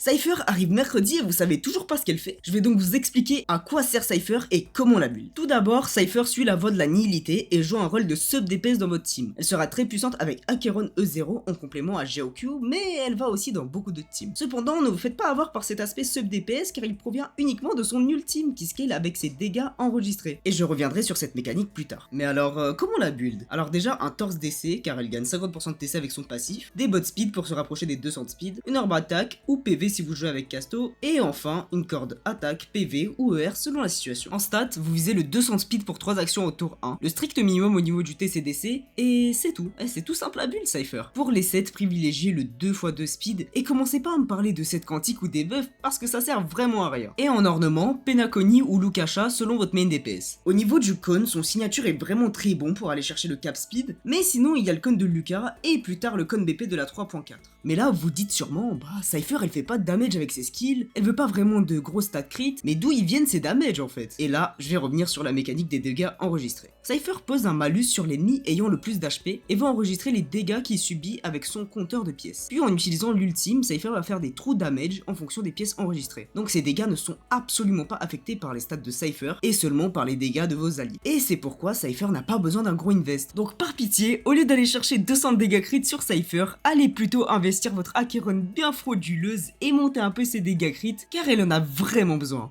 Cypher arrive mercredi et vous savez toujours pas ce qu'elle fait. Je vais donc vous expliquer à quoi sert Cypher et comment la build. Tout d'abord, Cypher suit la voie de la nihilité et joue un rôle de sub DPS dans votre team. Elle sera très puissante avec Acheron E0 en complément à GeoQ, mais elle va aussi dans beaucoup de teams. Cependant, ne vous faites pas avoir par cet aspect sub DPS car il provient uniquement de son ultime qui scale avec ses dégâts enregistrés. Et je reviendrai sur cette mécanique plus tard. Mais alors, comment la build? Alors déjà, un torse DC car elle gagne 50% de TC avec son passif, des bots speed pour se rapprocher des 200 de speed, une orbe attaque ou PV si vous jouez avec Casto, et enfin une corde attaque, PV ou ER selon la situation. En stat, vous visez le 200 speed pour 3 actions au tour 1, le strict minimum au niveau du TCDC, et c'est tout. C'est tout simple à build Cypher. Pour les sets, privilégiez le 2x2 speed, et commencez pas à me parler de sets quantiques ou des buffs parce que ça sert vraiment à rien. Et en ornement, Penacony ou Lukasha selon votre main DPS. Au niveau du cône, son signature est vraiment très bon pour aller chercher le cap speed, mais sinon il y a le cône de Luca et plus tard le cône BP de la 3.4. Mais là vous dites sûrement, Cypher elle fait pas de damage avec ses skills, elle veut pas vraiment de gros stats crit, mais d'où ils viennent ces damages en fait? Et là, je vais revenir sur la mécanique des dégâts enregistrés. Cypher pose un malus sur l'ennemi ayant le plus d'HP et va enregistrer les dégâts qu'il subit avec son compteur de pièces. Puis en utilisant l'ultime, Cypher va faire des true damage en fonction des pièces enregistrées. Donc ces dégâts ne sont absolument pas affectés par les stats de Cypher et seulement par les dégâts de vos alliés. Et c'est pourquoi Cypher n'a pas besoin d'un gros invest. Donc par pitié, au lieu d'aller chercher 200 dégâts crit sur Cypher, allez plutôt investir votre Acheron bien frauduleuse et monter un peu ses dégâts crit car elle en a vraiment besoin.